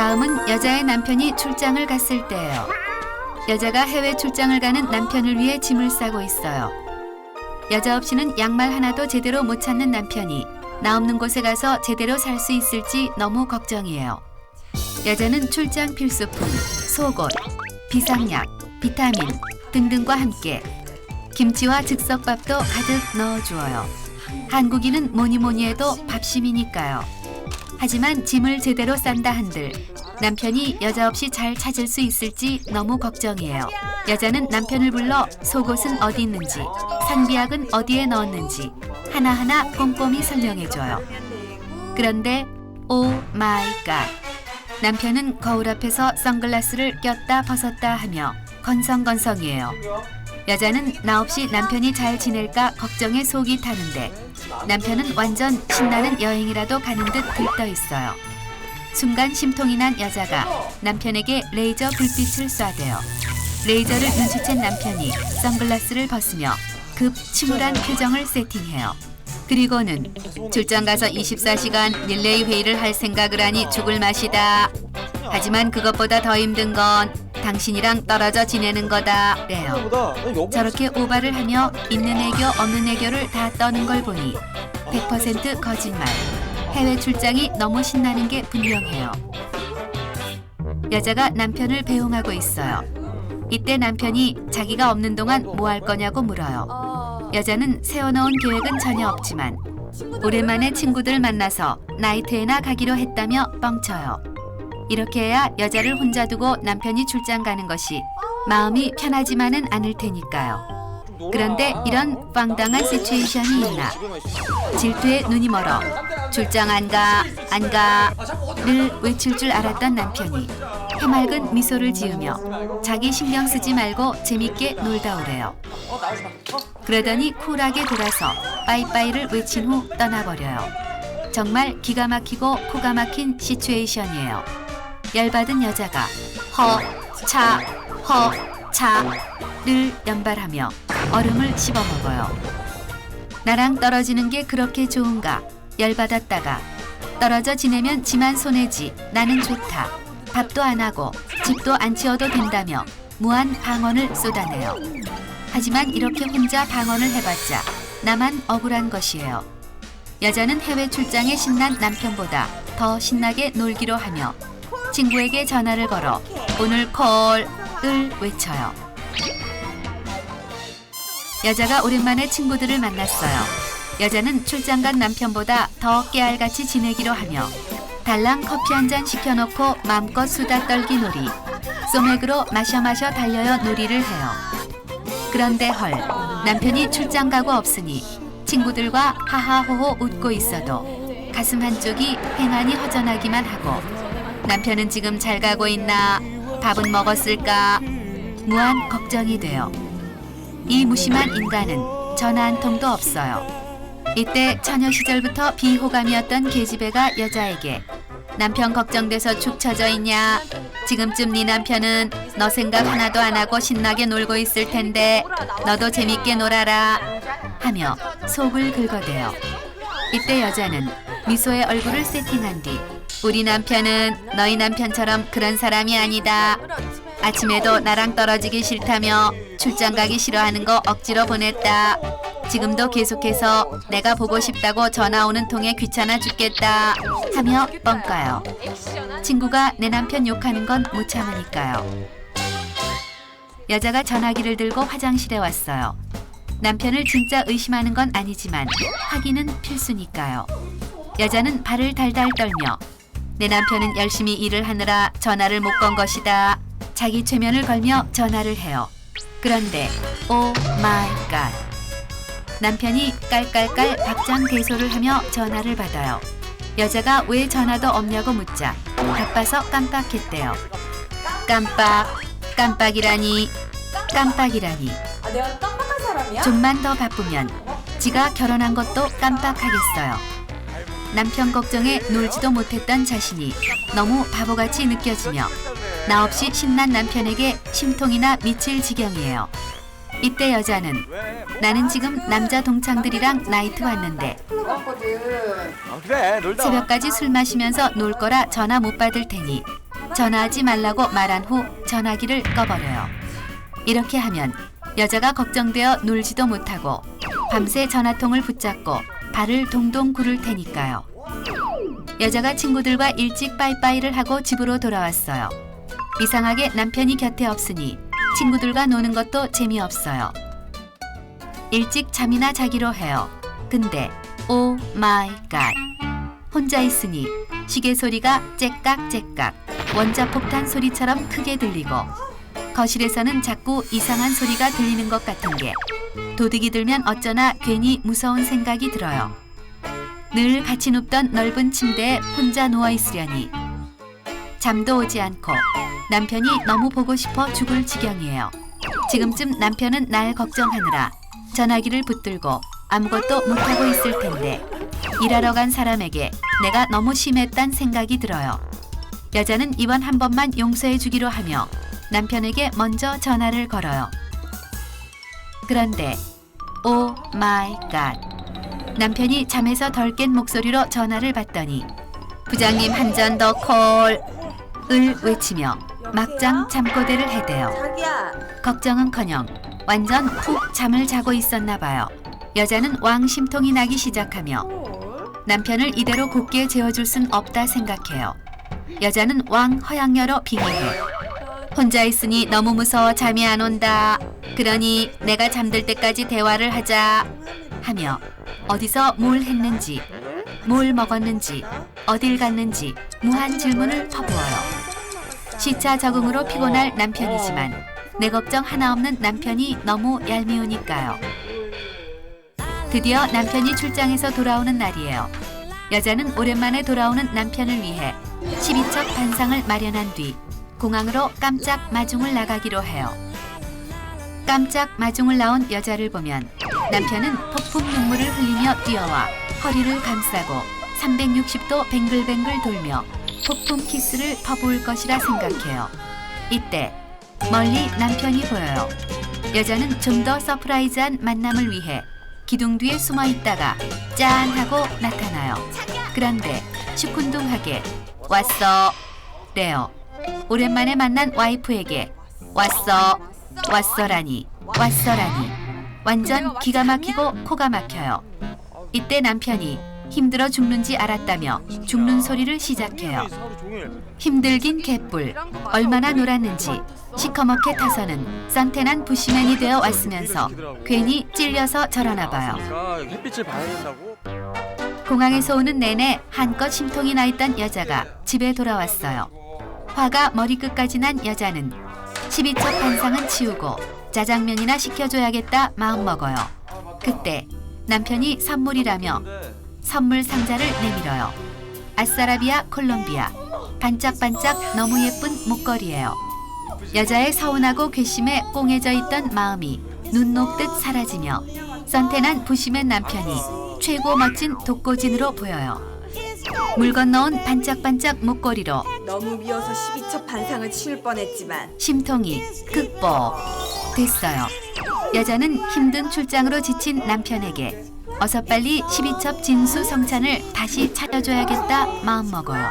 다음은 여자의 남편이 출장을 갔을 때예요. 여자가 해외 출장을 가는 남편을 위해 짐을 싸고 있어요. 여자 없이는 양말 하나도 제대로 못 찾는 남편이 나 없는 곳에 가서 제대로 살 수 있을지 너무 걱정이에요. 여자는 출장 필수품, 속옷, 비상약, 비타민 등등과 함께 김치와 즉석밥도 가득 넣어주어요. 한국인은 뭐니 해도 밥심이니까요. 하지만 짐을 제대로 싼다 한들 남편이 여자 없이 잘 찾을 수 있을지 너무 걱정이에요. 여자는 남편을 불러 속옷은 어디 있는지, 상비약은 어디에 넣었는지 하나하나 꼼꼼히 설명해줘요. 그런데 오 마이 갓! 남편은 거울 앞에서 선글라스를 꼈다 벗었다 하며 건성건성이에요. 여자는 나 없이 남편이 잘 지낼까 걱정에 속이 타는데 남편은 완전 신나는 여행이라도 가는 듯 들떠 있어요. 순간 심통이 난 여자가 남편에게 레이저 불빛을 쏴대요. 레이저를 눈치챈 남편이 선글라스를 벗으며 급 침울한 표정을 세팅해요. 그리고는 출장 가서 24시간 릴레이 회의를 할 생각을 하니 죽을 맛이다. 하지만 그것보다 더 힘든 건 당신이랑 떨어져 지내는 거다. 래요. 저렇게 오바를 하며 있는 애교 없는 애교를 다 떠는 걸 보니 100% 거짓말. 해외 출장이 너무 신나는 게 분명해요. 여자가 남편을 배웅하고 있어요. 이때 남편이 자기가 없는 동안 뭐 할 거냐고 물어요. 여자는 세워놓은 계획은 전혀 없지만 오랜만에 친구들 만나서 나이트에나 가기로 했다며 뻥쳐요. 이렇게 해야 여자를 혼자 두고 남편이 출장 가는 것이 마음이 편하지만은 않을 테니까요. 그런데 이런 황당한 시츄에이션이 있나. 질투에 눈이 멀어 출장 안 가를 외칠 줄 알았던 남편이 해맑은 미소를 지으며 자기 신경 쓰지 말고 재밌게 놀다 오래요. 그러더니 쿨하게 돌아서 빠이빠이를 외친 후 떠나버려요. 정말 기가 막히고 코가 막힌 시츄에이션이에요. 열받은 여자가 허차를 연발하며 얼음을 씹어먹어요. 나랑 떨어지는 게 그렇게 좋은가? 열받았다가 떨어져 지내면 지만 손해지. 나는 좋다. 밥도 안 하고 집도 안 치워도 된다며 무한 방언을 쏟아내요. 하지만 이렇게 혼자 방언을 해봤자 나만 억울한 것이에요. 여자는 해외 출장에 신난 남편보다 더 신나게 놀기로 하며 친구에게 전화를 걸어 오늘 콜을 외쳐요. 여자가 오랜만에 친구들을 만났어요. 여자는 출장 간 남편보다 더 깨알같이 지내기로 하며 달랑 커피 한 잔 시켜놓고 마음껏 수다 떨기 놀이, 소맥으로 마셔 달려요 놀이를 해요. 그런데 헐, 남편이 출장 가고 없으니 친구들과 하하호호 웃고 있어도 가슴 한쪽이 팽하니 허전하기만 하고 남편은 지금 잘 가고 있나? 밥은 먹었을까? 무한 걱정이 돼요. 이 무심한 인간은 전화 한 통도 없어요. 이때 처녀 시절부터 비호감이었던 계집애가 여자에게 남편 걱정돼서 축 처져 있냐? 지금쯤 네 남편은 너 생각 하나도 안 하고 신나게 놀고 있을 텐데 너도 재밌게 놀아라 하며 속을 긁어대요. 이때 여자는 미소의 얼굴을 세팅한 뒤 우리 남편은 너희 남편처럼 그런 사람이 아니다. 아침에도 나랑 떨어지기 싫다며 출장 가기 싫어하는 거 억지로 보냈다. 지금도 계속해서 내가 보고 싶다고 전화 오는 통에 귀찮아 죽겠다 하며 뻥까요. 친구가 내 남편 욕하는 건 못 참으니까요. 여자가 전화기를 들고 화장실에 왔어요. 남편을 진짜 의심하는 건 아니지만 확인은 필수니까요. 여자는 발을 달달 떨며 내 남편은 열심히 일을 하느라 전화를 못 건 것이다. 자기 최면을 걸며 전화를 해요. 그런데 오 마이 갓. 남편이 깔깔깔 박장대소를 하며 전화를 받아요. 여자가 왜 전화도 없냐고 묻자 바빠서 깜빡했대요. 깜빡이라니. 내가 깜빡한 사람이야? 좀만 더 바쁘면 지가 결혼한 것도 깜빡하겠어요. 남편 걱정에 놀지도 못했던 자신이 너무 바보같이 느껴지며 나 없이 신난 남편에게 심통이나 미칠 지경이에요. 이때 여자는 나는 지금 남자 동창들이랑 나이트 왔는데 왔거든. 그래 놀다. 새벽까지 술 마시면서 놀 거라 전화 못 받을 테니 전화하지 말라고 말한 후 전화기를 꺼버려요. 이렇게 하면 여자가 걱정되어 놀지도 못하고 밤새 전화통을 붙잡고 발을 동동 구를 테니까요. 여자가 친구들과 일찍 빠이빠이를 하고 집으로 돌아왔어요. 이상하게 남편이 곁에 없으니 친구들과 노는 것도 재미없어요. 일찍 잠이나 자기로 해요. 근데 오 마이 갓, 혼자 있으니 시계 소리가 째깍째깍 원자폭탄 소리처럼 크게 들리고 거실에서는 자꾸 이상한 소리가 들리는 것 같은 게 도둑이 들면 어쩌나 괜히 무서운 생각이 들어요. 늘 같이 눕던 넓은 침대에 혼자 누워있으려니 잠도 오지 않고 남편이 너무 보고 싶어 죽을 지경이에요. 지금쯤 남편은 날 걱정하느라 전화기를 붙들고 아무것도 못하고 있을 텐데 일하러 간 사람에게 내가 너무 심했단 생각이 들어요. 여자는 이번 한 번만 용서해 주기로 하며 남편에게 먼저 전화를 걸어요. 그런데 오 마이 갓, 남편이 잠에서 덜 깬 목소리로 전화를 받더니 부장님 한 잔 더 콜! 을 외치며 막장 잠꼬대를 해대요. 걱정은커녕 완전 푹 잠을 자고 있었나 봐요. 여자는 왕 심통이 나기 시작하며 남편을 이대로 곧게 재워줄 순 없다 생각해요. 여자는 왕 허양여로 빙의해 혼자 있으니 너무 무서워 잠이 안 온다. 그러니 내가 잠들 때까지 대화를 하자 하며 어디서 뭘 했는지, 뭘 먹었는지, 어딜 갔는지 무한 질문을 퍼부어요. 시차 적응으로 피곤할 남편이지만 내 걱정 하나 없는 남편이 너무 얄미우니까요. 드디어 남편이 출장에서 돌아오는 날이에요. 여자는 오랜만에 돌아오는 남편을 위해 12첩 반상을 마련한 뒤 공항으로 깜짝 마중을 나가기로 해요. 깜짝 마중을 나온 여자를 보면 남편은 폭풍 눈물을 흘리며 뛰어와 허리를 감싸고 360도 뱅글뱅글 돌며 폭풍 키스를 퍼부을 것이라 생각해요. 이때 멀리 남편이 보여요. 여자는 좀 더 서프라이즈한 만남을 위해 기둥 뒤에 숨어 있다가 짠 하고 나타나요. 그런데 시큰둥하게 왔어 래요. 오랜만에 만난 와이프에게 왔어라니 완전 기가 막히고 코가 막혀요. 이때 남편이 힘들어 죽는지 알았다며 죽는 소리를 시작해요. 힘들긴 개뿔, 얼마나 놀았는지 시커멓게 타서는 썬텐한 부시맨이 되어 왔으면서 괜히 찔려서 저러나 봐요. 햇빛을 봐야 된다고? 공항에서 오는 내내 한껏 심통이 나 있던 여자가 집에 돌아왔어요. 화가 머리끝까지 난 여자는 12첩 반상은 치우고 짜장면이나 시켜줘야겠다 마음먹어요. 그때 남편이 선물이라며 선물 상자를 내밀어요. 아싸라비아 콜롬비아, 반짝반짝 너무 예쁜 목걸이에요. 여자의 서운하고 괘씸에 꽁해져 있던 마음이 눈 녹듯 사라지며 썬텐한 부심의 남편이 최고 멋진 독고진으로 보여요. 물 건너온 반짝반짝 목걸이로 너무 미워서 12첩 반상을 치울 뻔했지만 심통이 극복됐어요. 여자는 힘든 출장으로 지친 남편에게 어서 빨리 12첩 진수 성찬을 다시 차려줘야겠다 마음먹어요.